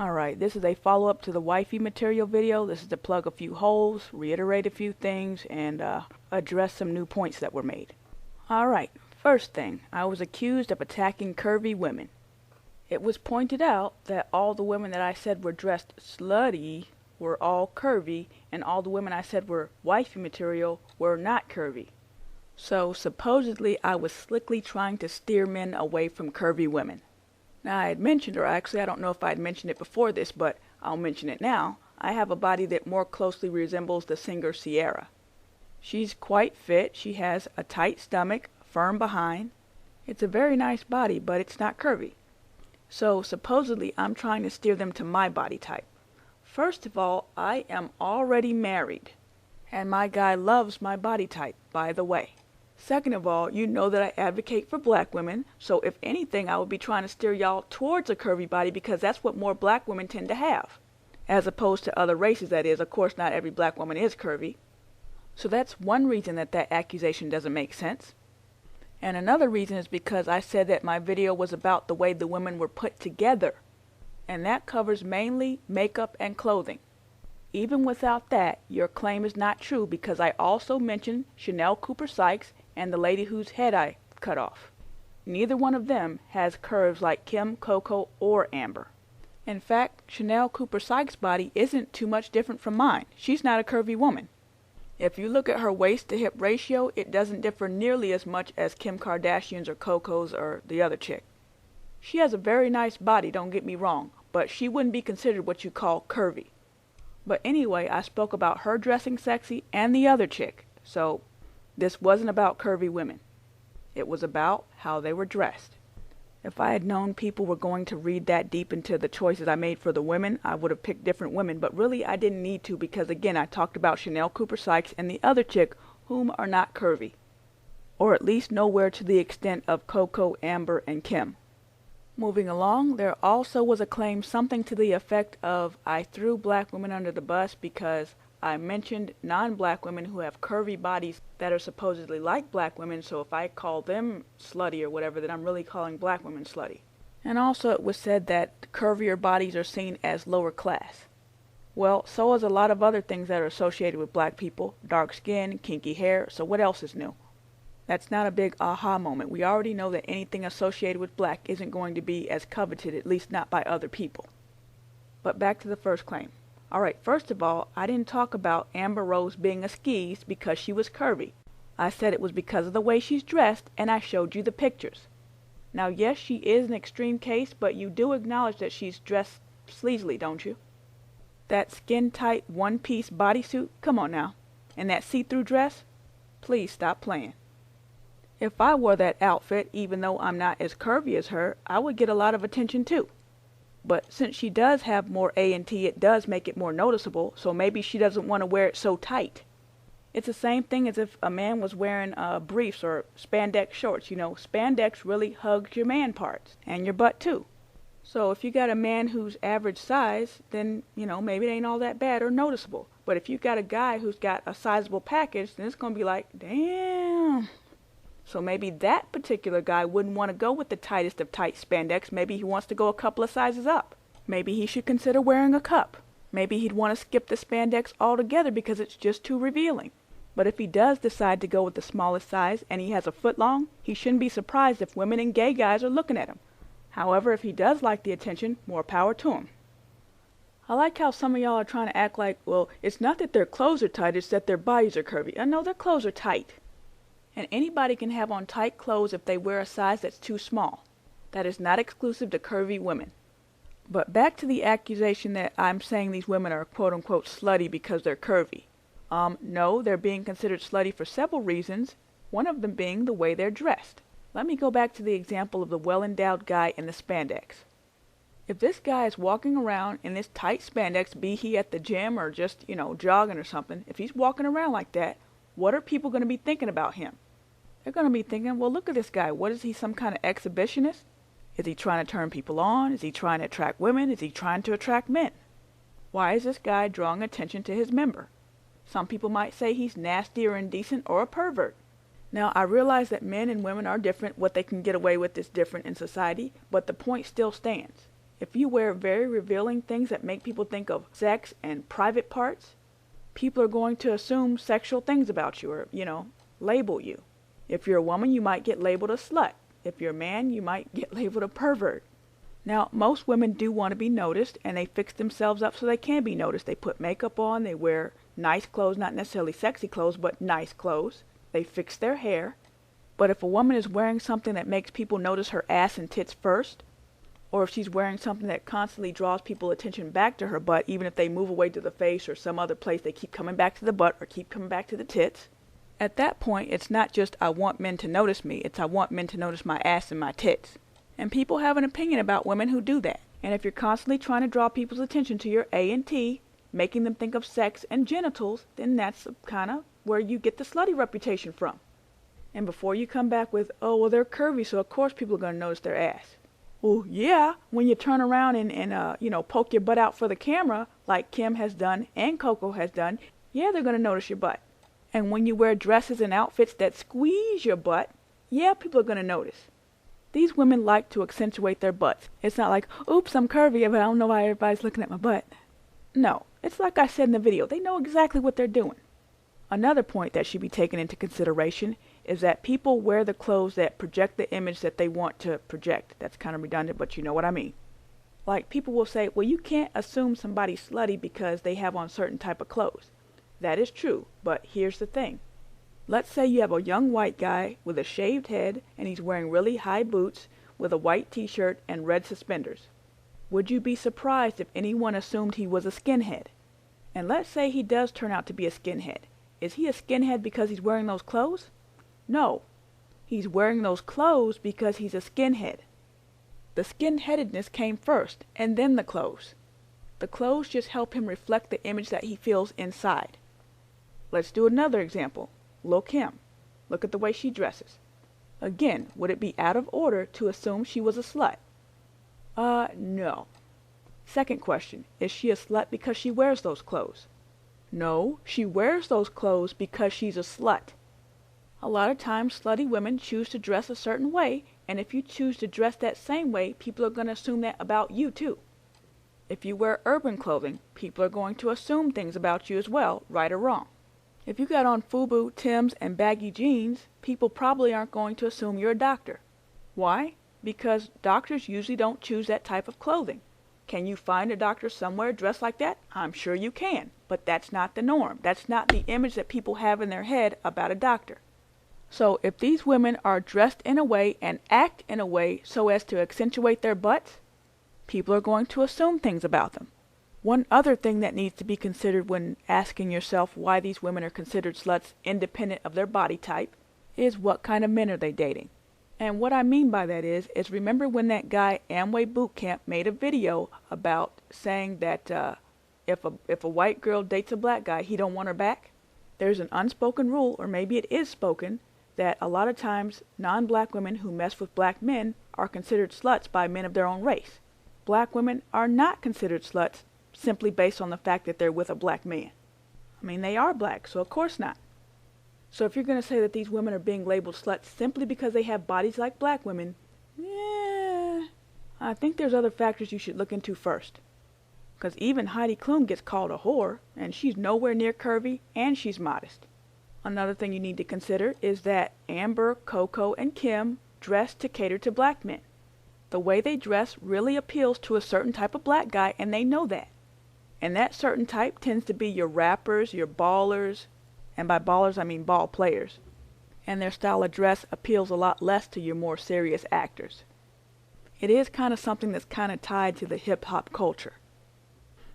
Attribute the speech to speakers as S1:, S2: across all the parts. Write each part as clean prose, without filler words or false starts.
S1: Alright, this is a follow-up to the wifey material video. This is to plug a few holes, reiterate a few things, and address some new points that were made. Alright, first thing, I was accused of attacking curvy women. It was pointed out that all the women that I said were dressed slutty were all curvy, and all the women I said were wifey material were not curvy. So supposedly I was slickly trying to steer men away from curvy women. Now I had mentioned, or actually I don't know if I had mentioned it before this, but I'll mention it now. I have a body that more closely resembles the singer Sierra. She's quite fit, she has a tight stomach, firm behind. It's a very nice body, but it's not curvy. So supposedly I'm trying to steer them to my body type. First of all, I am already married, and my guy loves my body type, by the way. Second of all, you know that I advocate for black women, so if anything I would be trying to steer y'all towards a curvy body because that's what more black women tend to have. As opposed to other races, that is. Of course, not every black woman is curvy. So that's one reason that accusation doesn't make sense. And another reason is because I said that my video was about the way the women were put together. And that covers mainly makeup and clothing. Even without that, your claim is not true because I also mentioned Chanel Cooper Sykes and the lady whose head I cut off. Neither one of them has curves like Kim, Coco, or Amber. In fact, Chanel Cooper Sykes' body isn't too much different from mine. She's not a curvy woman. If you look at her waist to hip ratio, it doesn't differ nearly as much as Kim Kardashian's or Coco's or the other chick. She has a very nice body, don't get me wrong, but she wouldn't be considered what you call curvy. But anyway, I spoke about her dressing sexy and the other chick, so this wasn't about curvy women. It was about how they were dressed. If I had known people were going to read that deep into the choices I made for the women, I would have picked different women, but really I didn't need to because again I talked about Chanel Cooper Sykes and the other chick whom are not curvy. Or at least nowhere to the extent of Coco, Amber, and Kim. Moving along, there also was a claim something to the effect of I threw black women under the bus because I mentioned non-black women who have curvy bodies that are supposedly like black women, so if I call them slutty or whatever, then I'm really calling black women slutty. And also it was said that curvier bodies are seen as lower class. Well, so is a lot of other things that are associated with black people. Dark skin, kinky hair, so what else is new? That's not a big aha moment. We already know that anything associated with black isn't going to be as coveted, at least not by other people. But back to the first claim. Alright, first of all, I didn't talk about Amber Rose being a skis because she was curvy. I said it was because of the way she's dressed, and I showed you the pictures. Now yes, she is an extreme case, but you do acknowledge that she's dressed sleazily, don't you? That skin-tight one-piece bodysuit, come on now. And that see-through dress? Please stop playing. If I wore that outfit, even though I'm not as curvy as her, I would get a lot of attention too. But since she does have more A&T, it does make it more noticeable, so maybe she doesn't want to wear it so tight. It's the same thing as if a man was wearing briefs or spandex shorts. You know, spandex really hugs your man parts, and your butt too. So if you got a man who's average size, then, you know, maybe it ain't all that bad or noticeable. But if you got a guy who's got a sizable package, then it's going to be like, damn. So maybe that particular guy wouldn't want to go with the tightest of tight spandex. Maybe he wants to go a couple of sizes up. Maybe he should consider wearing a cup. Maybe he'd want to skip the spandex altogether because it's just too revealing. But if he does decide to go with the smallest size and he has a foot long, he shouldn't be surprised if women and gay guys are looking at him. However, if he does like the attention, more power to him. I like how some of y'all are trying to act like, well, it's not that their clothes are tight, it's that their bodies are curvy. No, their clothes are tight. And anybody can have on tight clothes if they wear a size that's too small. That is not exclusive to curvy women. But back to the accusation that I'm saying these women are quote-unquote slutty because they're curvy. No, they're being considered slutty for several reasons, one of them being the way they're dressed. Let me go back to the example of the well-endowed guy in the spandex. If this guy is walking around in this tight spandex, be he at the gym or just, you know, jogging or something, if he's walking around like that, what are people going to be thinking about him? They're going to be thinking, well, look at this guy. What is he, some kind of exhibitionist? Is he trying to turn people on? Is he trying to attract women? Is he trying to attract men? Why is this guy drawing attention to his member? Some people might say he's nasty or indecent or a pervert. Now, I realize that men and women are different. What they can get away with is different in society, but the point still stands. If you wear very revealing things that make people think of sex and private parts, people are going to assume sexual things about you or, label you. If you're a woman, you might get labeled a slut. If you're a man, you might get labeled a pervert. Now, most women do want to be noticed, and they fix themselves up so they can be noticed. They put makeup on, they wear nice clothes, not necessarily sexy clothes, but nice clothes. They fix their hair. But if a woman is wearing something that makes people notice her ass and tits first, or if she's wearing something that constantly draws people's attention back to her butt, even if they move away to the face or some other place, they keep coming back to the butt or keep coming back to the tits. At that point, it's not just I want men to notice me, it's I want men to notice my ass and my tits. And people have an opinion about women who do that. And if you're constantly trying to draw people's attention to your A and T, making them think of sex and genitals, then that's kind of where you get the slutty reputation from. And before you come back with, oh, well, they're curvy, so of course people are going to notice their ass. Well, yeah, when you turn around and poke your butt out for the camera, like Kim has done and Coco has done, yeah, they're going to notice your butt. And when you wear dresses and outfits that squeeze your butt, yeah, people are going to notice. These women like to accentuate their butts. It's not like, oops, I'm curvy, but I don't know why everybody's looking at my butt. No, it's like I said in the video, they know exactly what they're doing. Another point that should be taken into consideration is that people wear the clothes that project the image that they want to project. That's kind of redundant, but you know what I mean. Like people will say, well, you can't assume somebody's slutty because they have on certain type of clothes. That is true, but here's the thing. Let's say you have a young white guy with a shaved head and he's wearing really high boots with a white t-shirt and red suspenders. Would you be surprised if anyone assumed he was a skinhead? And let's say he does turn out to be a skinhead. Is he a skinhead because he's wearing those clothes? No. He's wearing those clothes because he's a skinhead. The skinheadedness came first, and then the clothes. The clothes just help him reflect the image that he feels inside. Let's do another example. Lil' Kim. Look at the way she dresses. Again, would it be out of order to assume she was a slut? No. Second question, is she a slut because she wears those clothes? No, she wears those clothes because she's a slut. A lot of times slutty women choose to dress a certain way, and if you choose to dress that same way, people are going to assume that about you too. If you wear urban clothing, people are going to assume things about you as well, right or wrong. If you got on FUBU, Timbs, and baggy jeans, people probably aren't going to assume you're a doctor. Why? Because doctors usually don't choose that type of clothing. Can you find a doctor somewhere dressed like that? I'm sure you can, but that's not the norm. That's not the image that people have in their head about a doctor. So if these women are dressed in a way and act in a way so as to accentuate their butts, people are going to assume things about them. One other thing that needs to be considered when asking yourself why these women are considered sluts independent of their body type is what kind of men are they dating. And what I mean by that is remember when that guy Amway Bootcamp made a video about saying that if a white girl dates a black guy, he don't want her back? There's an unspoken rule, or maybe it is spoken, that a lot of times non-black women who mess with black men are considered sluts by men of their own race. Black women are not considered sluts simply based on the fact that they're with a black man. I mean, they are black, so of course not. So if you're going to say that these women are being labeled sluts simply because they have bodies like black women, I think there's other factors you should look into first. Because even Heidi Klum gets called a whore, and she's nowhere near curvy, and she's modest. Another thing you need to consider is that Amber, Coco, and Kim dress to cater to black men. The way they dress really appeals to a certain type of black guy, and they know that. And that certain type tends to be your rappers, your ballers, and by ballers I mean ball players. And their style of dress appeals a lot less to your more serious actors. It is kind of something that's kind of tied to the hip-hop culture.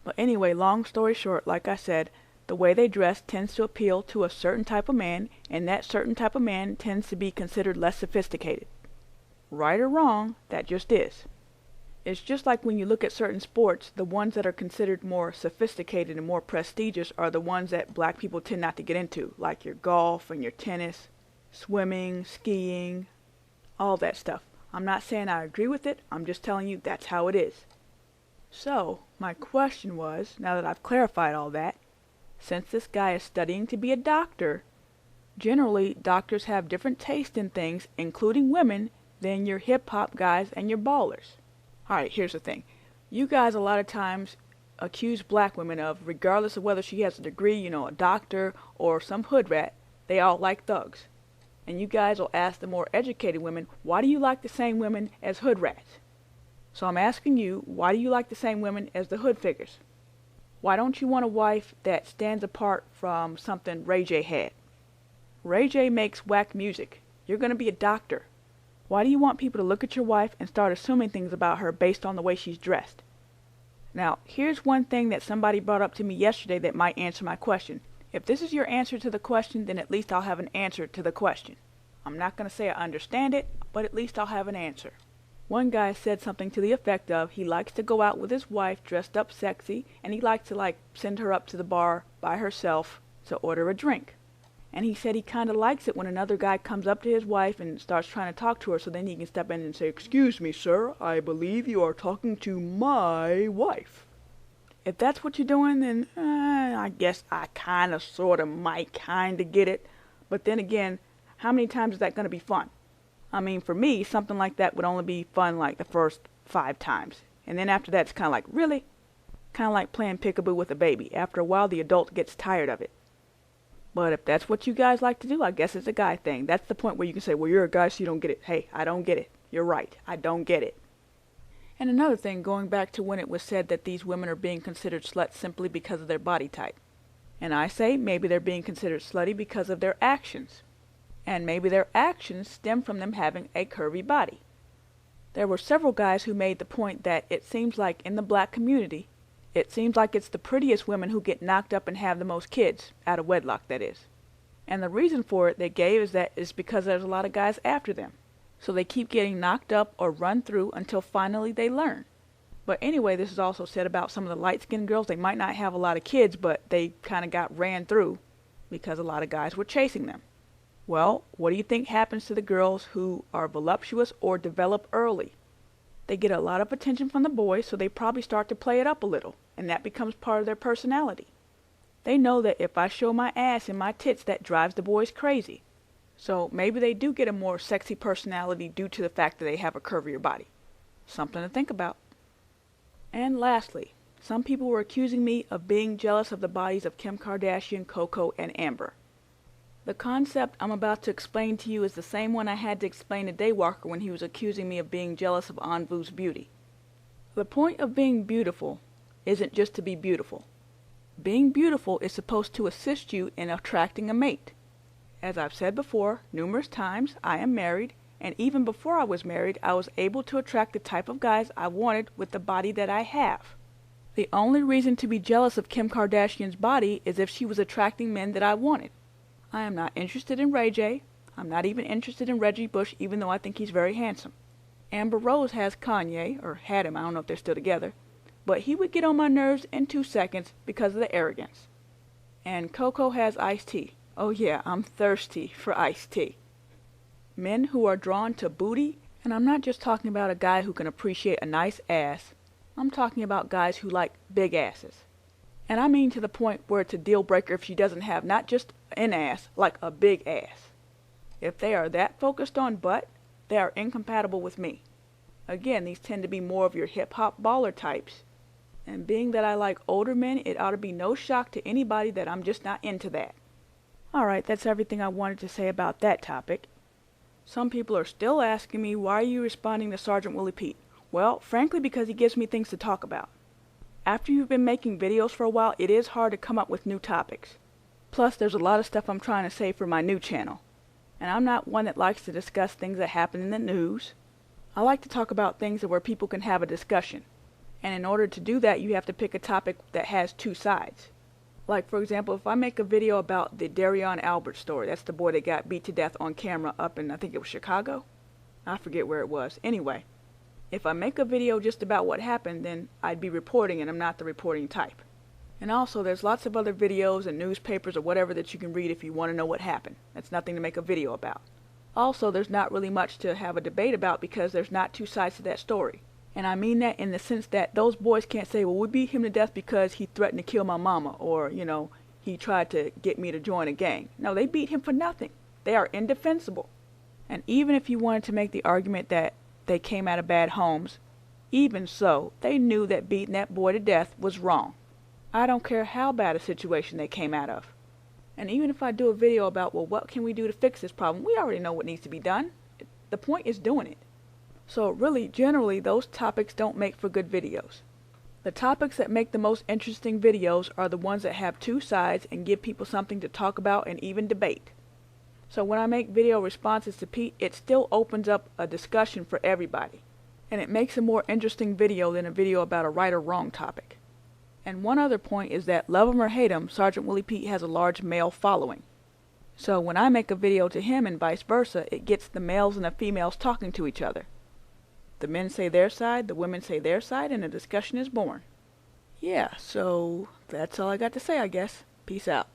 S1: But anyway, long story short, like I said, the way they dress tends to appeal to a certain type of man, and that certain type of man tends to be considered less sophisticated. Right or wrong, that just is. It's just like when you look at certain sports, the ones that are considered more sophisticated and more prestigious are the ones that black people tend not to get into, like your golf and your tennis, swimming, skiing, all that stuff. I'm not saying I agree with it, I'm just telling you that's how it is. So, my question was, now that I've clarified all that, since this guy is studying to be a doctor, generally doctors have different taste in things, including women, than your hip-hop guys and your ballers. Alright, here's the thing. You guys a lot of times accuse black women of, regardless of whether she has a degree, a doctor or some hood rat, they all like thugs. And you guys will ask the more educated women, why do you like the same women as hood rats? So I'm asking you, why do you like the same women as the hood figures? Why don't you want a wife that stands apart from something Ray J had? Ray J makes whack music. You're going to be a doctor. Why do you want people to look at your wife and start assuming things about her based on the way she's dressed? Now, here's one thing that somebody brought up to me yesterday that might answer my question. If this is your answer to the question, then at least I'll have an answer to the question. I'm not going to say I understand it, but at least I'll have an answer. One guy said something to the effect of he likes to go out with his wife dressed up sexy, and he likes to send her up to the bar by herself to order a drink. And he said he kind of likes it when another guy comes up to his wife and starts trying to talk to her, so then he can step in and say, "Excuse me, sir, I believe you are talking to my wife." If that's what you're doing, then I guess I kind of, sort of, might kind of get it. But then again, how many times is that going to be fun? I mean, for me, something like that would only be fun like the first 5 times. And then after that, it's kind of like, really? Kind of like playing peekaboo with a baby. After a while, the adult gets tired of it. But if that's what you guys like to do, I guess it's a guy thing. That's the point where you can say, well, you're a guy, so you don't get it. Hey, I don't get it. You're right. I don't get it. And another thing, going back to when it was said that these women are being considered sluts simply because of their body type. And I say maybe they're being considered slutty because of their actions. And maybe their actions stem from them having a curvy body. There were several guys who made the point that it seems like in the black community, it seems like it's the prettiest women who get knocked up and have the most kids, out of wedlock that is. And the reason for it they gave is because there's a lot of guys after them. So they keep getting knocked up or run through until finally they learn. But anyway, this is also said about some of the light-skinned girls. They might not have a lot of kids, but they kind of got ran through because a lot of guys were chasing them. Well, what do you think happens to the girls who are voluptuous or develop early? They get a lot of attention from the boys, so they probably start to play it up a little, and that becomes part of their personality. They know that if I show my ass and my tits, that drives the boys crazy. So maybe they do get a more sexy personality due to the fact that they have a curvier body. Something to think about. And lastly, some people were accusing me of being jealous of the bodies of Kim Kardashian, Coco, and Amber. The concept I'm about to explain to you is the same one I had to explain to Daywalker when he was accusing me of being jealous of Anvu's beauty. The point of being beautiful isn't just to be beautiful. Being beautiful is supposed to assist you in attracting a mate. As I've said before, numerous times, I am married, and even before I was married, I was able to attract the type of guys I wanted with the body that I have. The only reason to be jealous of Kim Kardashian's body is if she was attracting men that I wanted. I am not interested in Ray J. I'm not even interested in Reggie Bush, even though I think he's very handsome. Amber Rose has Kanye, or had him, I don't know if they're still together, but he would get on my nerves in 2 seconds because of the arrogance. And Coco has Ice-T. Oh yeah, I'm thirsty for Ice-T. Men who are drawn to booty, and I'm not just talking about a guy who can appreciate a nice ass, I'm talking about guys who like big asses. And I mean to the point where it's a deal breaker if she doesn't have not just an ass, like a big ass. If they are that focused on butt, they are incompatible with me. Again, these tend to be more of your hip-hop baller types. And being that I like older men, it ought to be no shock to anybody that I'm just not into that. Alright, that's everything I wanted to say about that topic. Some people are still asking me, why are you responding to Sergeant Willie Pete? Well, frankly, because he gives me things to talk about. After you've been making videos for a while, it is hard to come up with new topics. Plus, there's a lot of stuff I'm trying to say for my new channel. And I'm not one that likes to discuss things that happen in the news. I like to talk about things where people can have a discussion. And in order to do that, you have to pick a topic that has 2 sides. Like, for example, if I make a video about the Darion Albert story, that's the boy that got beat to death on camera up in, I think it was Chicago? I forget where it was. Anyway, if I make a video just about what happened, then I'd be reporting, and I'm not the reporting type. And also, there's lots of other videos and newspapers or whatever that you can read if you want to know what happened. That's nothing to make a video about. Also, there's not really much to have a debate about because there's not 2 sides to that story. And I mean that in the sense that those boys can't say, well, we beat him to death because he threatened to kill my mama, or, he tried to get me to join a gang. No, they beat him for nothing. They are indefensible. And even if you wanted to make the argument that they came out of bad homes, Even so, they knew that beating that boy to death was wrong. I don't care how bad a situation they came out of. And even if I do a video about, well, what can we do to fix this problem, we already know what needs to be done. The point is doing it. So really, generally, those topics don't make for good videos. The topics that make the most interesting videos are the ones that have two sides and give people something to talk about and even debate. So when I make video responses to Pete, it still opens up a discussion for everybody. And it makes a more interesting video than a video about a right or wrong topic. And one other point is that, love him or hate him, Sergeant Willie Pete has a large male following. So when I make a video to him and vice versa, it gets the males and the females talking to each other. The men say their side, the women say their side, and a discussion is born. Yeah, so that's all I got to say, I guess. Peace out.